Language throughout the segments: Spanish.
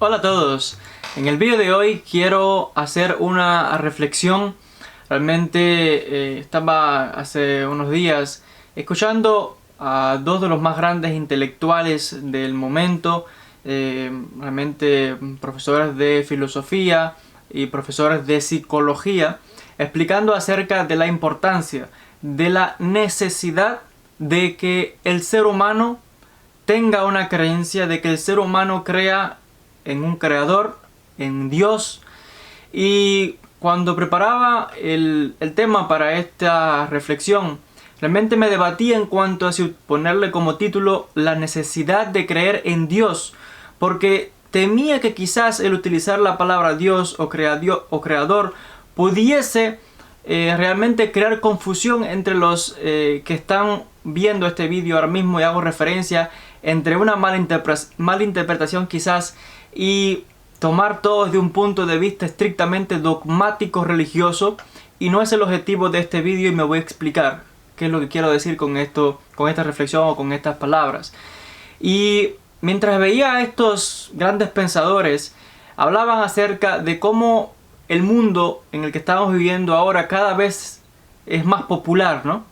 Hola a todos, en el vídeo de hoy quiero hacer una reflexión. Realmente estaba hace unos días escuchando a dos de los más grandes intelectuales del momento, realmente profesores de filosofía y profesores de psicología, explicando acerca de la importancia, de la necesidad de que el ser humano tenga una creencia, de que el ser humano crea en un creador, en Dios. Y cuando preparaba el tema para esta reflexión, realmente me debatí en cuanto a si ponerle como título la necesidad de creer en Dios, porque temía que quizás el utilizar la palabra Dios o creador pudiese realmente crear confusión entre los que están viendo este vídeo ahora mismo, y hago referencia entre una mala interpretación quizás y tomar todo desde un punto de vista estrictamente dogmático religioso, y no es el objetivo de este vídeo, y me voy a explicar qué es lo que quiero decir con esto, con esta reflexión o con estas palabras. Y mientras veía a estos grandes pensadores, hablaban acerca de cómo el mundo en el que estamos viviendo ahora cada vez es más popular, ¿no?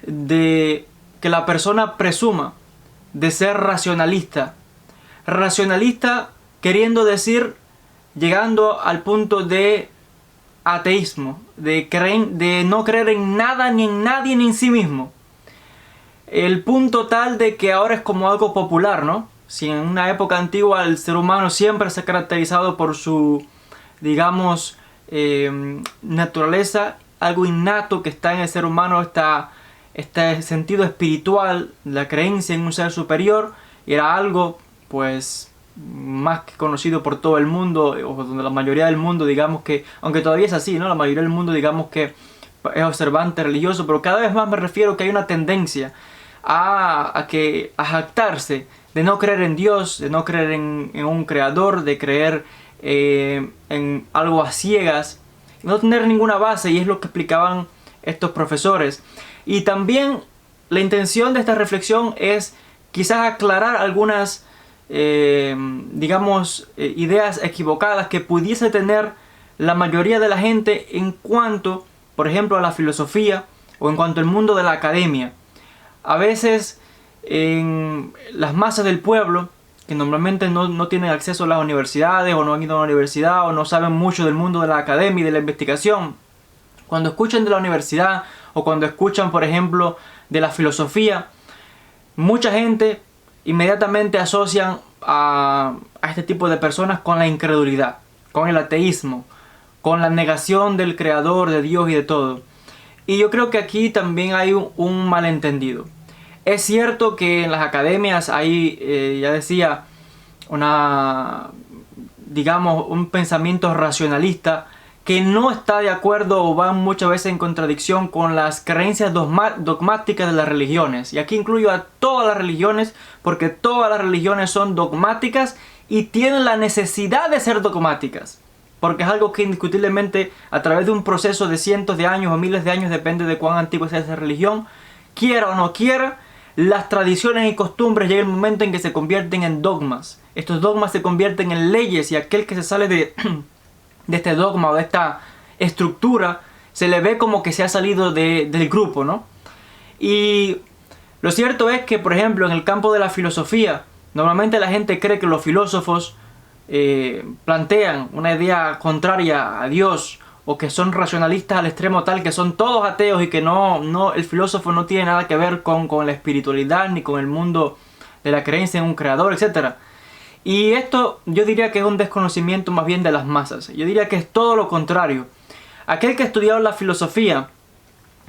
De que la persona presuma de ser racionalista. Racionalista queriendo decir, llegando al punto de ateísmo, de no creer en nada, ni en nadie, ni en sí mismo. El punto tal de que ahora es como algo popular, ¿no? Si en una época antigua el ser humano siempre se ha caracterizado por su, digamos, naturaleza, algo innato que está en el ser humano, este sentido espiritual, la creencia en un ser superior, y era algo pues más que conocido por todo el mundo, o donde la mayoría del mundo, digamos que, aunque todavía es así, ¿no? La mayoría del mundo, digamos que es observante religioso, pero cada vez más me refiero que hay una tendencia a jactarse de no creer en Dios, de no creer en un creador, de creer en algo a ciegas, no tener ninguna base, y es lo que explicaban estos profesores. Y también la intención de esta reflexión es quizás aclarar algunas ideas equivocadas que pudiese tener la mayoría de la gente en cuanto, por ejemplo, a la filosofía o en cuanto al mundo de la academia. A veces en las masas del pueblo, que normalmente no tienen acceso a las universidades, o no han ido a la universidad, o no saben mucho del mundo de la academia y de la investigación, cuando escuchan de la universidad o cuando escuchan, por ejemplo, de la filosofía, mucha gente inmediatamente asocian a este tipo de personas con la incredulidad, con el ateísmo, con la negación del creador, de Dios y de todo. Y yo creo que aquí también hay un malentendido. Es cierto que en las academias hay, ya decía, un pensamiento racionalista que no está de acuerdo o va muchas veces en contradicción con las creencias dogmáticas de las religiones. Y aquí incluyo a todas las religiones, porque todas las religiones son dogmáticas y tienen la necesidad de ser dogmáticas. Porque es algo que indiscutiblemente, a través de un proceso de cientos de años o miles de años, depende de cuán antigua sea esa religión, quiera o no quiera, las tradiciones y costumbres llega el momento en que se convierten en dogmas. Estos dogmas se convierten en leyes, y aquel que se sale de este dogma o de esta estructura se le ve como que se ha salido del grupo, ¿no? Y lo cierto es que, por ejemplo, en el campo de la filosofía, normalmente la gente cree que los filósofos plantean una idea contraria a Dios, o que son racionalistas al extremo tal que son todos ateos, y que el filósofo no tiene nada que ver con la espiritualidad ni con el mundo de la creencia en un creador, etc. Y esto yo diría que es un desconocimiento más bien de las masas. Yo diría que es todo lo contrario. Aquel que ha estudiado la filosofía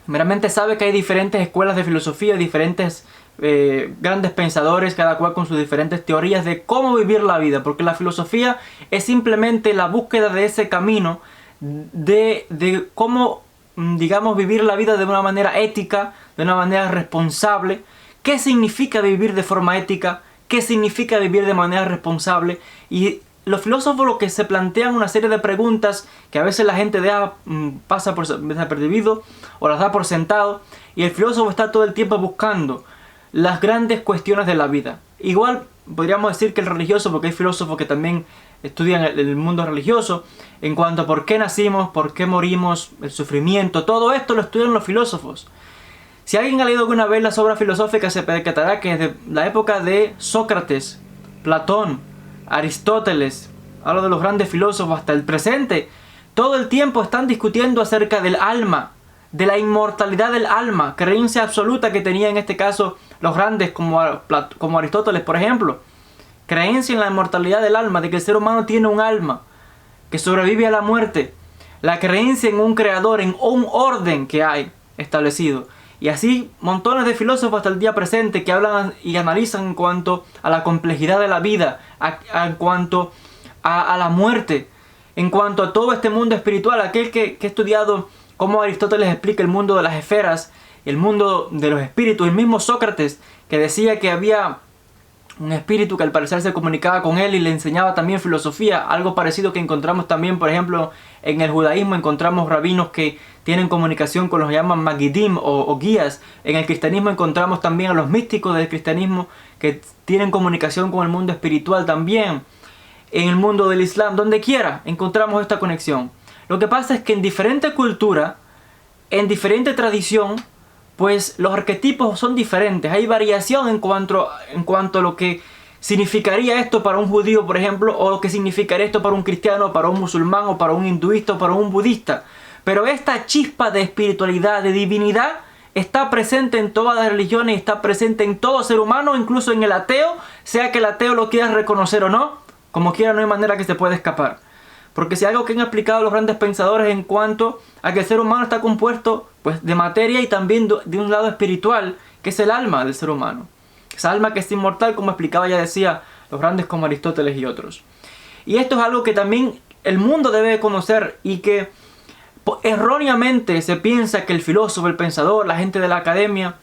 meramente sabe que hay diferentes escuelas de filosofía, diferentes grandes pensadores, cada cual con sus diferentes teorías de cómo vivir la vida, porque la filosofía es simplemente la búsqueda de ese camino de cómo, digamos, vivir la vida de una manera ética, de una manera responsable. ¿Qué significa vivir de forma ética? ¿Qué significa vivir de manera responsable? Y los filósofos lo que se plantean una serie de preguntas que a veces la gente pasa por desapercibido o las da por sentado, y el filósofo está todo el tiempo buscando las grandes cuestiones de la vida. Igual podríamos decir que el religioso, porque hay filósofos que también estudian el mundo religioso, en cuanto a por qué nacimos, por qué morimos, el sufrimiento, todo esto lo estudian los filósofos. Si alguien ha leído alguna vez las obras filosóficas, se percatará que desde la época de Sócrates, Platón, Aristóteles, hablo de los grandes filósofos, hasta el presente, todo el tiempo están discutiendo acerca del alma, de la inmortalidad del alma, creencia absoluta que tenía en este caso los grandes como Aristóteles, por ejemplo. Creencia en la inmortalidad del alma, de que el ser humano tiene un alma, que sobrevive a la muerte. La creencia en un creador, en un orden que hay establecido. Y así montones de filósofos hasta el día presente que hablan y analizan en cuanto a la complejidad de la vida, en cuanto a la muerte, en cuanto a todo este mundo espiritual. Aquel que ha estudiado cómo Aristóteles explica el mundo de las esferas, el mundo de los espíritus, el mismo Sócrates que decía que había un espíritu que al parecer se comunicaba con él y le enseñaba también filosofía, algo parecido que encontramos también, por ejemplo, en el judaísmo encontramos rabinos que tienen comunicación con los que llaman magidim o guías. En el cristianismo encontramos también a los místicos del cristianismo que tienen comunicación con el mundo espiritual también. En el mundo del Islam, donde quiera, encontramos esta conexión. Lo que pasa es que en diferente cultura, en diferente tradición, pues los arquetipos son diferentes. Hay variación en cuanto a lo que significaría esto para un judío, por ejemplo, o lo que significaría esto para un cristiano, para un musulmán, o para un hinduista, o para un budista. Pero esta chispa de espiritualidad, de divinidad, está presente en todas las religiones, está presente en todo ser humano, incluso en el ateo, sea que el ateo lo quiera reconocer o no, como quiera no hay manera que se pueda escapar. Porque si algo que han explicado los grandes pensadores en cuanto a que el ser humano está compuesto pues, de materia y también de un lado espiritual, que es el alma del ser humano. Esa alma que es inmortal, como explicaba ya decía los grandes como Aristóteles y otros. Y esto es algo que también el mundo debe conocer y que erróneamente se piensa que el filósofo, el pensador, la gente de la academia,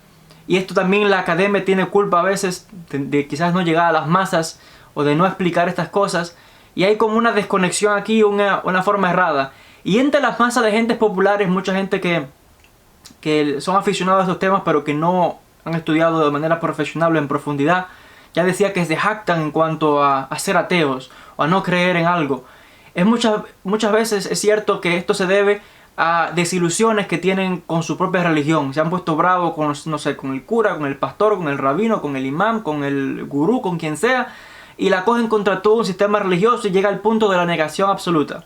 y esto también la academia tiene culpa a veces de quizás no llegar a las masas o de no explicar estas cosas, y hay como una desconexión aquí, una forma errada. Y entre las masas de gentes populares, mucha gente que son aficionados a estos temas, pero que no han estudiado de manera profesional o en profundidad, ya decía que se jactan en cuanto a ser ateos o a no creer en algo. Muchas veces es cierto que esto se debe a desilusiones que tienen con su propia religión. Se han puesto bravos con, no sé, con el cura, con el pastor, con el rabino, con el imán, con el gurú, con quien sea, y la cogen contra todo un sistema religioso y llega al punto de la negación absoluta.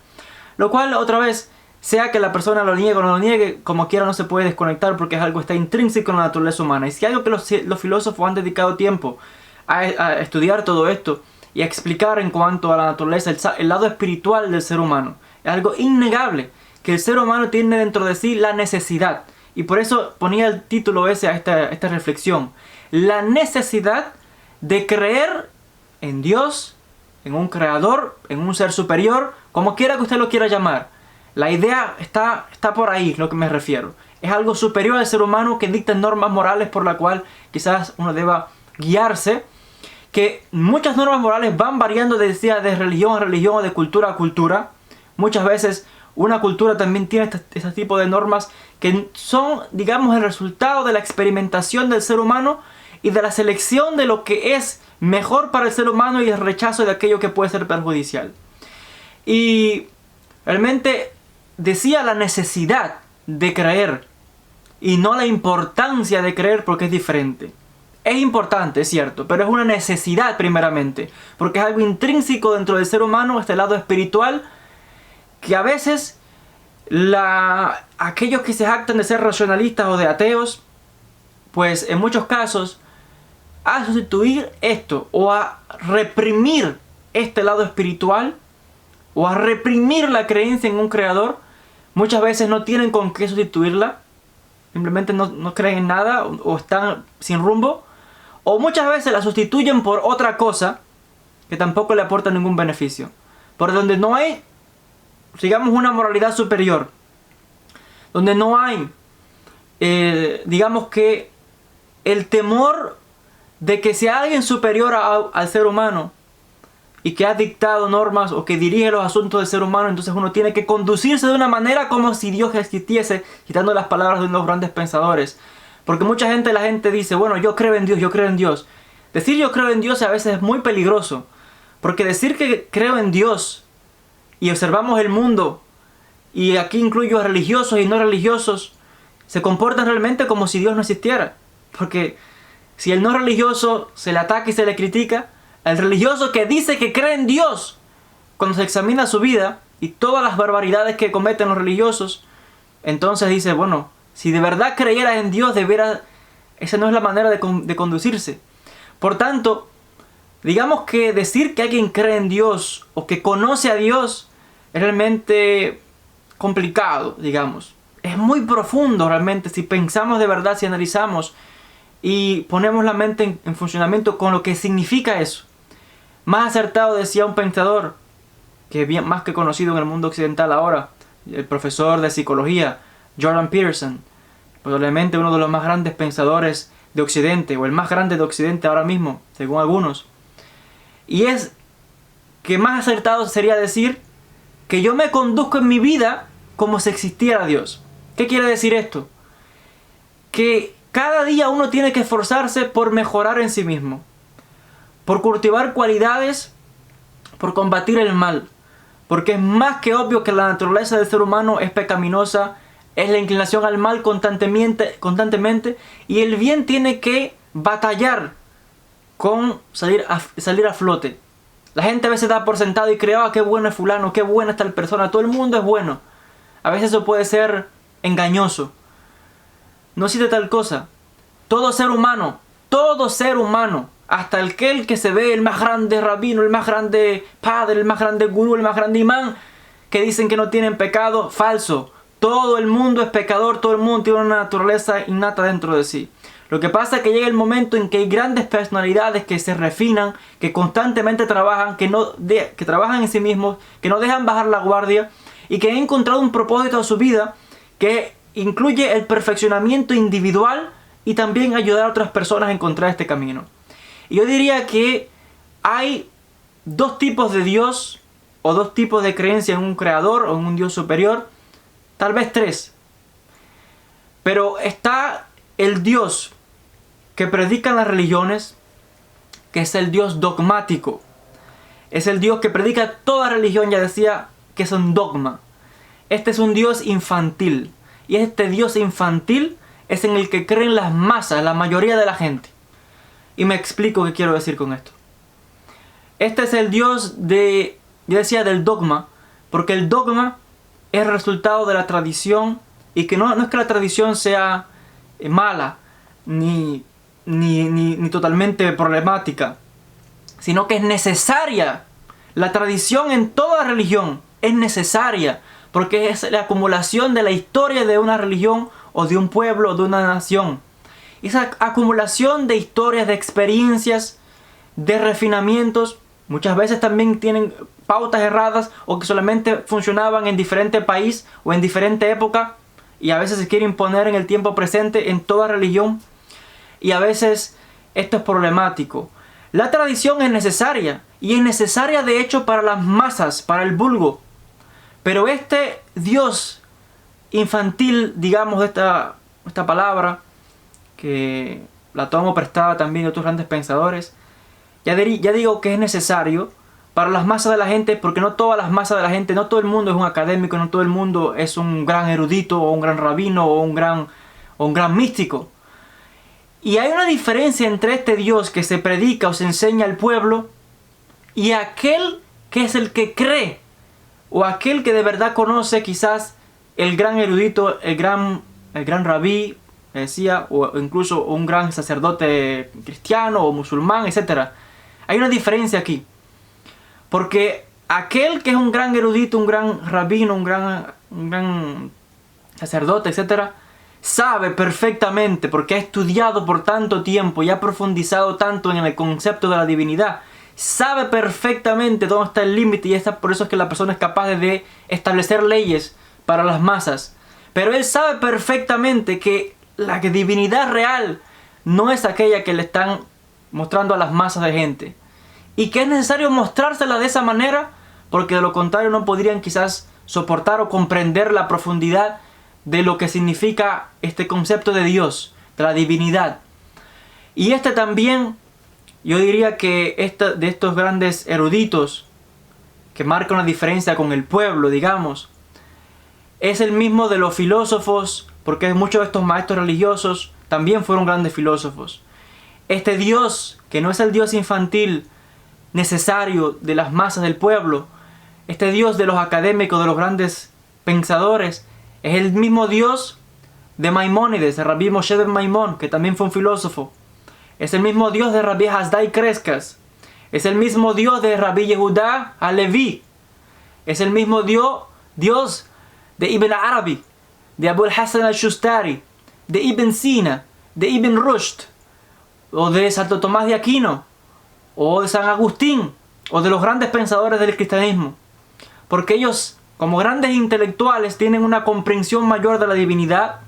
Lo cual, otra vez, sea que la persona lo niegue o no lo niegue, como quiera no se puede desconectar porque es algo que está intrínseco en la naturaleza humana. Y si algo que los filósofos han dedicado tiempo a estudiar todo esto y a explicar en cuanto a la naturaleza, el lado espiritual del ser humano, es algo innegable, que el ser humano tiene dentro de sí la necesidad. Y por eso ponía el título ese a esta reflexión. La necesidad de creer en Dios, en un creador, en un ser superior, como quiera que usted lo quiera llamar. La idea está por ahí, lo que me refiero. Es algo superior al ser humano que dicta normas morales por la cual quizás uno deba guiarse. Que muchas normas morales van variando de religión a religión o de cultura a cultura. Muchas veces una cultura también tiene este tipo de normas que son, digamos, el resultado de la experimentación del ser humano y de la selección de lo que es mejor para el ser humano y el rechazo de aquello que puede ser perjudicial. Y realmente decía la necesidad de creer y no la importancia de creer, porque es diferente. Es importante, es cierto, pero es una necesidad primeramente, porque es algo intrínseco dentro del ser humano, este lado espiritual, que a veces aquellos que se jactan de ser racionalistas o de ateos, pues en muchos casos a sustituir esto o a reprimir este lado espiritual o a reprimir la creencia en un creador, muchas veces no tienen con qué sustituirla, simplemente no creen en nada o están sin rumbo, o muchas veces la sustituyen por otra cosa que tampoco le aporta ningún beneficio, por donde no hay, digamos, una moralidad superior, donde no hay, digamos que el temor de que sea alguien superior al ser humano y que ha dictado normas o que dirige los asuntos del ser humano, entonces uno tiene que conducirse de una manera como si Dios existiese, citando las palabras de unos grandes pensadores. Porque la gente dice, bueno, yo creo en Dios, Decir yo creo en Dios a veces es muy peligroso, porque decir que creo en Dios y observamos el mundo, y aquí incluyo a religiosos y no religiosos, se comportan realmente como si Dios no existiera. Porque si el no religioso se le ataca y se le critica, el religioso que dice que cree en Dios, cuando se examina su vida y todas las barbaridades que cometen los religiosos, entonces dice, bueno, si de verdad creyeras en Dios, esa no es la manera de conducirse. Por tanto, digamos que decir que alguien cree en Dios o que conoce a Dios es realmente complicado, digamos. Es muy profundo realmente si pensamos de verdad, si analizamos y ponemos la mente en funcionamiento con lo que significa eso. Más acertado, decía un pensador, que es bien más que conocido en el mundo occidental ahora, el profesor de psicología, Jordan Peterson, probablemente uno de los más grandes pensadores de Occidente, o el más grande de Occidente ahora mismo, según algunos. Y es que más acertado sería decir que yo me conduzco en mi vida como si existiera Dios. ¿Qué quiere decir esto? Que cada día uno tiene que esforzarse por mejorar en sí mismo, por cultivar cualidades, por combatir el mal. Porque es más que obvio que la naturaleza del ser humano es pecaminosa, es la inclinación al mal constantemente, y el bien tiene que batallar con salir a flote. La gente a veces da por sentado y cree, qué bueno es fulano, qué buena es tal persona, todo el mundo es bueno. A veces eso puede ser engañoso. No existe tal cosa. Todo ser humano, hasta aquel que se ve el más grande rabino, el más grande padre, el más grande gurú, el más grande imán, que dicen que no tienen pecado, falso. Todo el mundo es pecador, todo el mundo tiene una naturaleza innata dentro de sí. Lo que pasa es que llega el momento en que hay grandes personalidades que se refinan, que constantemente trabajan, que trabajan en sí mismos, que no dejan bajar la guardia y que han encontrado un propósito a su vida que incluye el perfeccionamiento individual y también ayudar a otras personas a encontrar este camino. Y yo diría que hay dos tipos de Dios o dos tipos de creencia en un creador o en un Dios superior, tal vez tres. Pero está el Dios que predican las religiones, que es el Dios dogmático. Es el Dios que predica toda religión, ya decía que es un dogma. Este es un Dios infantil. Y este Dios infantil es en el que creen las masas, la mayoría de la gente. Y me explico qué quiero decir con esto. Este es el Dios yo decía del dogma, porque el dogma es el resultado de la tradición, y que no es que la tradición sea mala, ni totalmente problemática, sino que es necesaria. La tradición en toda religión es necesaria, porque es la acumulación de la historia de una religión o de un pueblo o de una nación. Esa acumulación de historias, de experiencias, de refinamientos, muchas veces también tienen pautas erradas o que solamente funcionaban en diferente país o en diferente época, y a veces se quiere imponer en el tiempo presente en toda religión, y a veces esto es problemático. La tradición es necesaria, y es necesaria de hecho para las masas, para el vulgo. Pero este Dios infantil, digamos, esta palabra, que la tomo prestada también de otros grandes pensadores, ya digo que es necesario para las masas de la gente, porque no todas las masas de la gente, no todo el mundo es un académico, no todo el mundo es un gran erudito, o un gran rabino, o un gran místico. Y hay una diferencia entre este Dios que se predica o se enseña al pueblo y aquel que es el que cree, o aquel que de verdad conoce quizás el gran erudito, el gran rabí, decía, o incluso un gran sacerdote cristiano o musulmán, etc. Hay una diferencia aquí, porque aquel que es un gran erudito, un gran rabino, un gran sacerdote, etc., sabe perfectamente, porque ha estudiado por tanto tiempo y ha profundizado tanto en el concepto de la divinidad, sabe perfectamente dónde está el límite, y por eso es que la persona es capaz de establecer leyes para las masas. Pero él sabe perfectamente que la divinidad real no es aquella que le están mostrando a las masas de gente, y que es necesario mostrársela de esa manera, porque de lo contrario no podrían quizás soportar o comprender la profundidad de lo que significa este concepto de Dios, de la divinidad. Y este también yo diría que de estos grandes eruditos que marcan una diferencia con el pueblo, digamos, es el mismo de los filósofos, porque muchos de estos maestros religiosos también fueron grandes filósofos. Este Dios, que no es el Dios infantil necesario de las masas del pueblo, este Dios de los académicos, de los grandes pensadores, es el mismo Dios de Maimónides, de Rabbi Moshe ben Maimón, que también fue un filósofo. Es el mismo Dios de Rabbi Hasdai Crescas. Es el mismo Dios de Rabbi Yehudá Alevi. Es el mismo Dios de Ibn Arabi, de Abul Hassan al-Shustari, de Ibn Sina, de Ibn Rushd, o de Santo Tomás de Aquino, o de San Agustín, o de los grandes pensadores del cristianismo. Porque ellos, como grandes intelectuales, tienen una comprensión mayor de la divinidad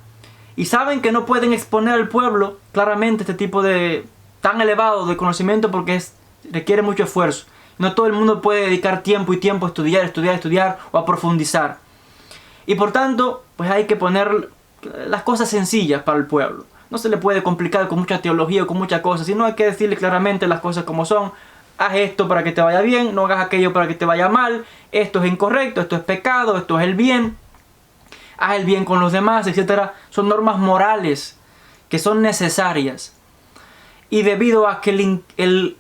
y saben que no pueden exponer al pueblo claramente este tipo de tan elevado de conocimiento porque requiere mucho esfuerzo. No todo el mundo puede dedicar tiempo a estudiar o a profundizar. Y por tanto, pues hay que poner las cosas sencillas para el pueblo. No se le puede complicar con mucha teología o con muchas cosas, sino hay que decirle claramente las cosas como son. Haz esto para que te vaya bien, no hagas aquello para que te vaya mal. Esto es incorrecto, esto es pecado, esto es el bien. Haz el bien con los demás, etc. Son normas morales que son necesarias. Y debido a que el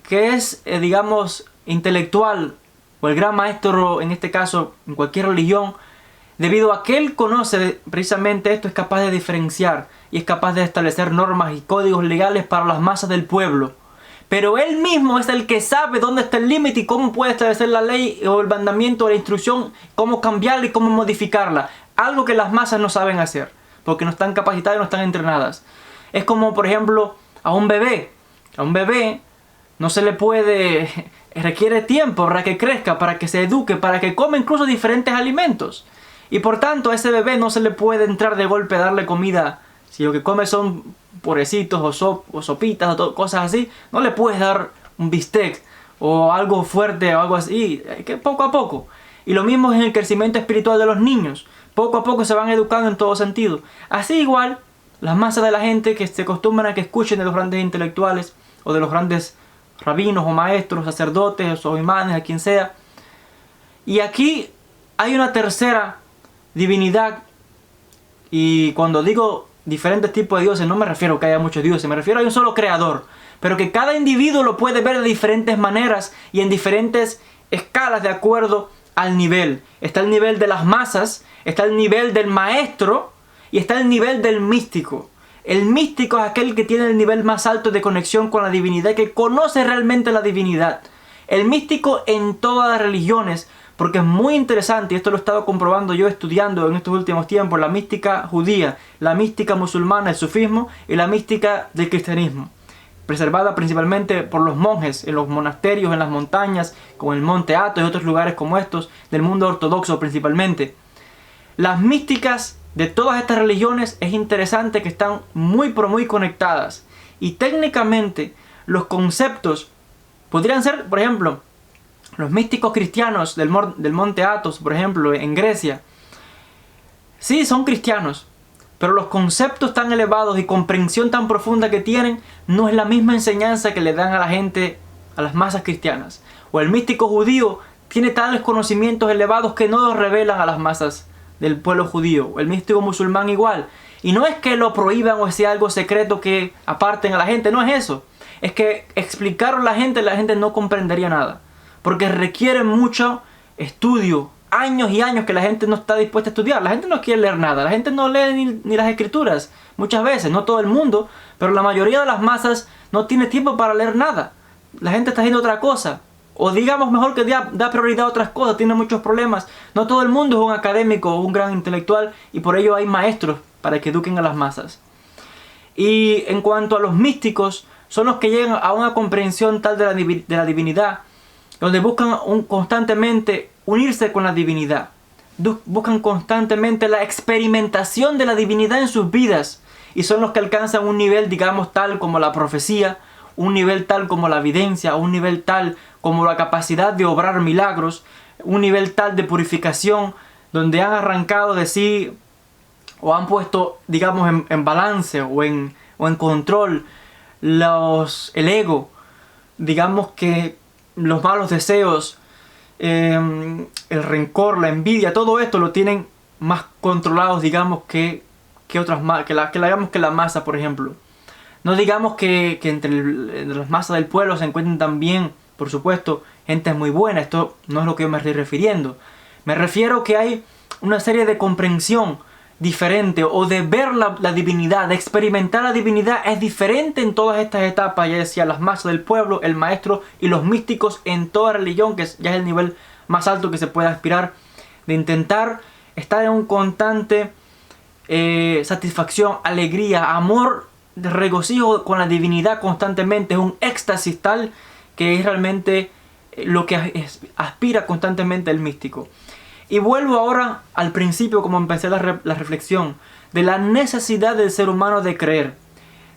que es, digamos, intelectual, o el gran maestro, en este caso, en cualquier religión, debido a que él conoce precisamente esto, es capaz de diferenciar y es capaz de establecer normas y códigos legales para las masas del pueblo. Pero él mismo es el que sabe dónde está el límite y cómo puede establecer la ley o el mandamiento o la instrucción, cómo cambiarla y cómo modificarla. Algo que las masas no saben hacer, porque no están capacitadas y no están entrenadas. Es como, por ejemplo, a un bebé. A un bebé no se le puede... requiere tiempo para que crezca, para que se eduque, para que coma incluso diferentes alimentos. Y por tanto a ese bebé no se le puede entrar de golpe a darle comida. Si lo que come son purecitos o sopitas o cosas así, no le puedes dar un bistec o algo fuerte o algo así, que poco a poco. Y lo mismo es en el crecimiento espiritual de los niños. Poco a poco se van educando en todo sentido. Así igual, las masas de la gente que se acostumbran a que escuchen de los grandes intelectuales o de los grandes rabinos o maestros, sacerdotes o imanes, a quien sea. Y aquí hay una tercera divinidad, y cuando digo diferentes tipos de dioses no me refiero a que haya muchos dioses, me refiero a un solo creador, pero que cada individuo lo puede ver de diferentes maneras y en diferentes escalas de acuerdo al nivel. Está el nivel de las masas, está el nivel del maestro y está el nivel del místico. El místico es aquel que tiene el nivel más alto de conexión con la divinidad, que conoce realmente la divinidad. El místico en todas las religiones, porque es muy interesante, y esto lo he estado comprobando yo estudiando en estos últimos tiempos, la mística judía, la mística musulmana, el sufismo y la mística del cristianismo, preservada principalmente por los monjes en los monasterios, en las montañas, como el monte Athos y otros lugares como estos, del mundo ortodoxo principalmente. Las místicas de todas estas religiones es interesante que están muy conectadas, y técnicamente los conceptos podrían ser, por ejemplo, los místicos cristianos del monte Athos, por ejemplo, en Grecia. Sí, son cristianos, pero los conceptos tan elevados y comprensión tan profunda que tienen no es la misma enseñanza que le dan a la gente, a las masas cristianas. O el místico judío tiene tales conocimientos elevados que no los revelan a las masas del pueblo judío. O el místico musulmán igual. Y no es que lo prohíban o sea algo secreto que aparten a la gente, no es eso. Es que explicarlo a la gente no comprendería nada. Porque requiere mucho estudio, años y años que la gente no está dispuesta a estudiar. La gente no quiere leer nada, la gente no lee ni las escrituras. Muchas veces, no todo el mundo, pero la mayoría de las masas no tiene tiempo para leer nada. La gente está haciendo otra cosa. O digamos mejor que da prioridad a otras cosas, tiene muchos problemas. No todo el mundo es un académico o un gran intelectual y por ello hay maestros para que eduquen a las masas. Y en cuanto a los místicos, son los que llegan a una comprensión tal de la divinidad, donde buscan constantemente unirse con la divinidad. Buscan constantemente la experimentación de la divinidad en sus vidas. Y son los que alcanzan un nivel, digamos, tal como la profecía, un nivel tal como la evidencia, un nivel tal como la capacidad de obrar milagros, un nivel tal de purificación, donde han arrancado de sí o han puesto, digamos, en balance o en control el ego, digamos que los malos deseos, el rencor, la envidia, todo esto lo tienen más controlados, digamos, que otras digamos que la masa, por ejemplo. No digamos que entre las masas del pueblo se encuentren también, por supuesto, gente muy buena. Esto no es lo que yo me estoy refiriendo. Me refiero que hay una serie de comprensión diferente, o de ver la divinidad, de experimentar la divinidad es diferente en todas estas etapas. Ya decía, las masas del pueblo, el maestro y los místicos en toda religión, que ya es el nivel más alto que se puede aspirar, de intentar estar en un constante satisfacción, alegría, amor, de regocijo con la divinidad constantemente. Es un éxtasis tal que es realmente lo que aspira constantemente el místico. Y vuelvo ahora al principio, como empecé la reflexión, de la necesidad del ser humano de creer.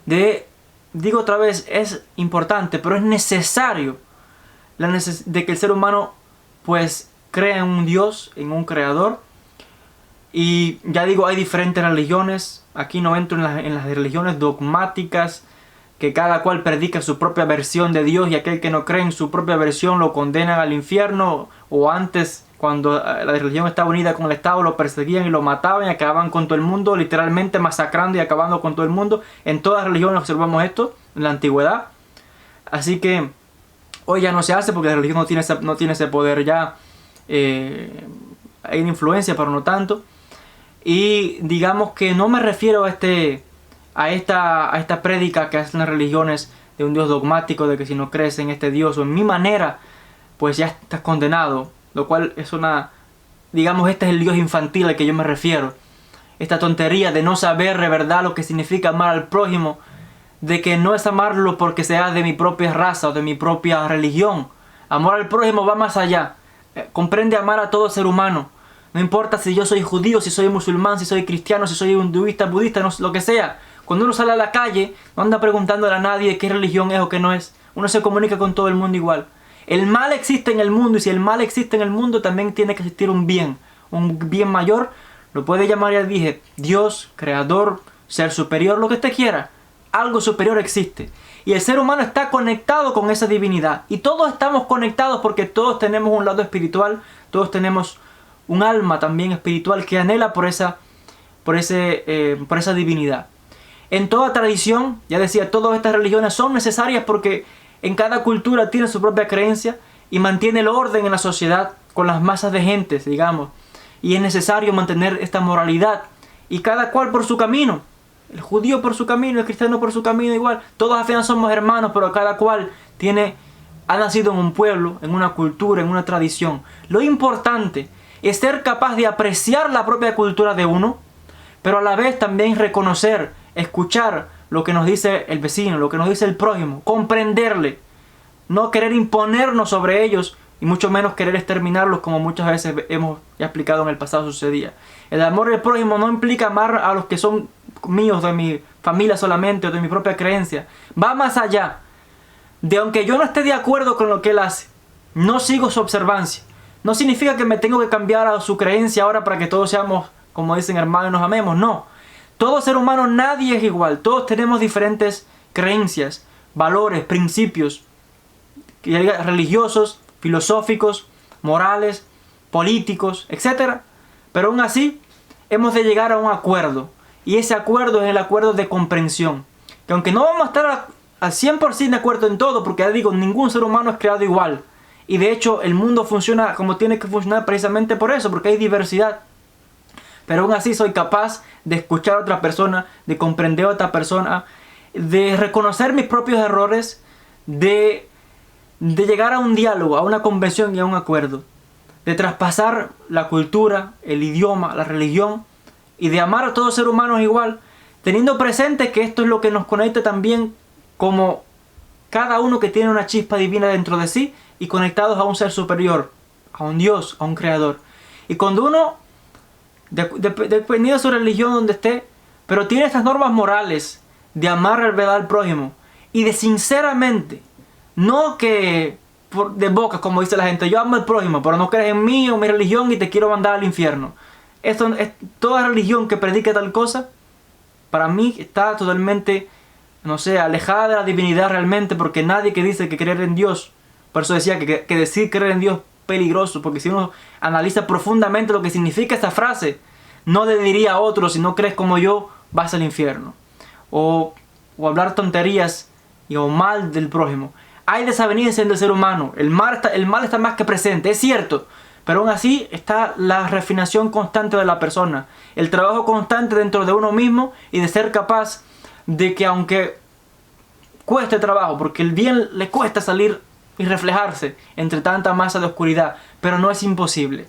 Digo otra vez, es importante, pero es necesario de que el ser humano pues crea en un Dios, en un creador. Y ya digo, hay diferentes religiones. Aquí no entro en las religiones dogmáticas, que cada cual predica su propia versión de Dios, y aquel que no cree en su propia versión lo condenan al infierno. O antes, cuando la religión estaba unida con el Estado, lo perseguían y lo mataban y acababan con todo el mundo, literalmente masacrando y acabando con todo el mundo. En todas las religiones observamos esto, en la antigüedad. Así que hoy ya no se hace porque la religión no tiene ese poder ya. Hay una influencia, pero no tanto. Y digamos que no me refiero a esta prédica que hacen las religiones de un Dios dogmático, de que si no crees en este Dios o en mi manera, pues ya estás condenado. Lo cual es digamos, este es el Dios infantil al que yo me refiero. Esta tontería de no saber de verdad lo que significa amar al prójimo, de que no es amarlo porque sea de mi propia raza o de mi propia religión. Amor al prójimo va más allá. Comprende amar a todo ser humano. No importa si yo soy judío, si soy musulmán, si soy cristiano, si soy hinduista, budista, no, lo que sea. Cuando uno sale a la calle, no anda preguntándole a nadie qué religión es o qué no es. Uno se comunica con todo el mundo igual. El mal existe en el mundo, y si el mal existe en el mundo, también tiene que existir un bien mayor. Lo puede llamar, ya dije, Dios, creador, ser superior, lo que usted quiera. Algo superior existe. Y el ser humano está conectado con esa divinidad. Y todos estamos conectados porque todos tenemos un lado espiritual, todos tenemos un alma también espiritual que anhela por esa divinidad. En toda tradición, ya decía, todas estas religiones son necesarias porque en cada cultura tiene su propia creencia y mantiene el orden en la sociedad con las masas de gentes, digamos. Y es necesario mantener esta moralidad. Y cada cual por su camino. El judío por su camino, el cristiano por su camino igual. Todos al final somos hermanos, pero cada cual ha nacido en un pueblo, en una cultura, en una tradición. Lo importante es ser capaz de apreciar la propia cultura de uno, pero a la vez también reconocer, escuchar lo que nos dice el vecino, lo que nos dice el prójimo, comprenderle, no querer imponernos sobre ellos y mucho menos querer exterminarlos, como muchas veces hemos ya explicado en el pasado sucedía. El amor del prójimo no implica amar a los que son míos, de mi familia solamente o de mi propia creencia. Va más allá de, aunque yo no esté de acuerdo con lo que él hace, no sigo su observancia. No significa que me tengo que cambiar a su creencia ahora para que todos seamos, como dicen, hermanos y nos amemos. No. Todo ser humano, nadie es igual. Todos tenemos diferentes creencias, valores, principios religiosos, filosóficos, morales, políticos, etc. Pero aún así, hemos de llegar a un acuerdo. Y ese acuerdo es el acuerdo de comprensión. Que aunque no vamos a estar al 100% de acuerdo en todo, porque ya digo, ningún ser humano es creado igual. Y de hecho el mundo funciona como tiene que funcionar precisamente por eso, porque hay diversidad. Pero aún así soy capaz de escuchar a otra persona, de comprender a otra persona, de reconocer mis propios errores, de llegar a un diálogo, a una convención y a un acuerdo. De traspasar la cultura, el idioma, la religión, y de amar a todos los seres humanos igual, teniendo presente que esto es lo que nos conecta también como cada uno que tiene una chispa divina dentro de sí, y conectados a un ser superior, a un Dios, a un creador. Y cuando uno, dependiendo de su religión donde esté, pero tiene estas normas morales de amar al verdad al prójimo, y de sinceramente, no que de boca, como dice la gente, yo amo al prójimo, pero no crees en mí o mi religión y te quiero mandar al infierno. Esto es toda religión que predica tal cosa, para mí está totalmente no sé, alejada de la divinidad realmente, porque nadie que dice que creer en Dios, por eso decía que decir creer en Dios es peligroso, porque si uno analiza profundamente lo que significa esta frase, no le diría a otro: si no crees como yo, vas al infierno. O hablar tonterías o mal del prójimo. Hay desavenencias en el ser humano, el mal está más que presente, es cierto, pero aún así está la refinación constante de la persona, el trabajo constante dentro de uno mismo y de ser capaz de que, aunque cueste trabajo, porque el bien le cuesta salir y reflejarse entre tanta masa de oscuridad, pero no es imposible.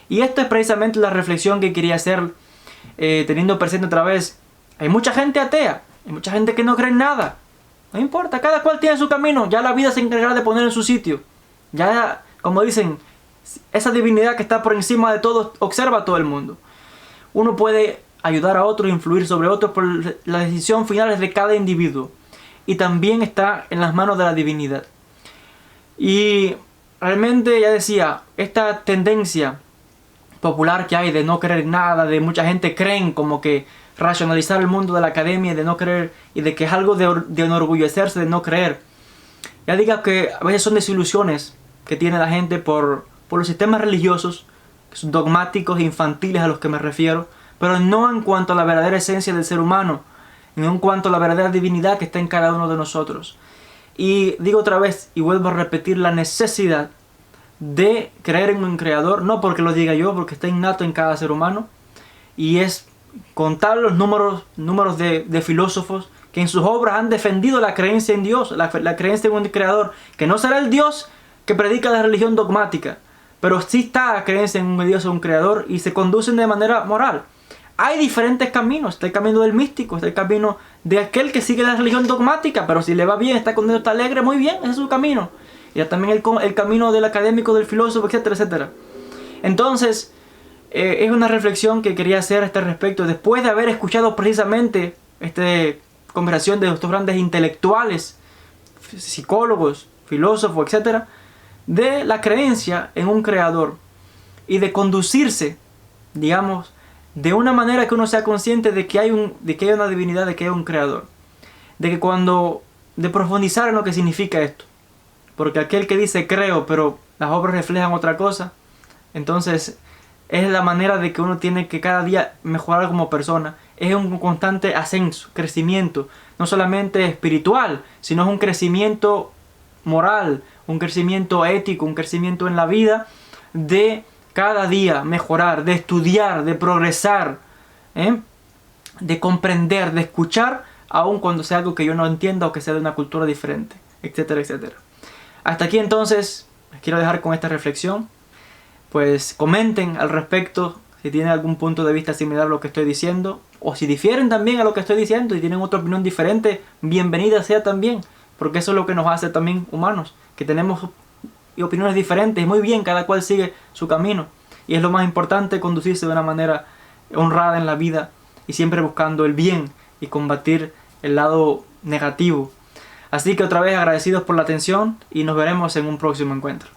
Y esto es precisamente la reflexión que quería hacer, teniendo presente otra vez: hay mucha gente atea, hay mucha gente que no cree en nada. No importa, cada cual tiene su camino, ya la vida se encargará de poner en su sitio. Ya, como dicen, esa divinidad que está por encima de todo observa a todo el mundo. Uno puede ayudar a otro, influir sobre otro, por la decisión final es de cada individuo. Y también está en las manos de la divinidad. Y realmente, ya decía, esta tendencia popular que hay de no creer en nada, de mucha gente creen como que racionalizar el mundo de la academia, de no creer, y de que es algo de enorgullecerse de no creer. Ya diga que a veces son desilusiones que tiene la gente por los sistemas religiosos, que son dogmáticos e infantiles a los que me refiero, pero no en cuanto a la verdadera esencia del ser humano, en cuanto a la verdadera divinidad que está en cada uno de nosotros. Y digo otra vez, y vuelvo a repetir, la necesidad de creer en un creador, no porque lo diga yo, porque está innato en cada ser humano, y es contar los números de filósofos que en sus obras han defendido la creencia en Dios, la creencia en un creador, que no será el Dios que predica la religión dogmática, pero sí está la creencia en un Dios o un creador, y se conducen de manera moral. Hay diferentes caminos: está el camino del místico, está el camino de aquel que sigue la religión dogmática, pero si le va bien, está contento, está alegre, muy bien, ese es su camino. Y también el camino del académico, del filósofo, etcétera, etcétera. Entonces, es una reflexión que quería hacer a este respecto, después de haber escuchado precisamente esta conversación de estos grandes intelectuales, psicólogos, filósofos, etcétera, de la creencia en un creador y de conducirse, digamos, de una manera que uno sea consciente de que hay una divinidad, de que hay un creador, de profundizar en lo que significa esto, porque aquel que dice creo pero las obras reflejan otra cosa, entonces es la manera de que uno tiene que cada día mejorar como persona. Es un constante ascenso, crecimiento, no solamente espiritual, sino es un crecimiento moral, un crecimiento ético, un crecimiento en la vida, de cada día mejorar, de estudiar, de progresar, de comprender, de escuchar, aun cuando sea algo que yo no entienda o que sea de una cultura diferente, etcétera, etcétera. Hasta aquí entonces les quiero dejar con esta reflexión. Pues comenten al respecto si tienen algún punto de vista similar a lo que estoy diciendo, o si difieren también a lo que estoy diciendo y tienen otra opinión diferente, bienvenida sea también, porque eso es lo que nos hace también humanos, que tenemos opiniones diferentes, y muy bien, cada cual sigue su camino, y es lo más importante, conducirse de una manera honrada en la vida y siempre buscando el bien y combatir el lado negativo. Así que otra vez agradecidos por la atención y nos veremos en un próximo encuentro.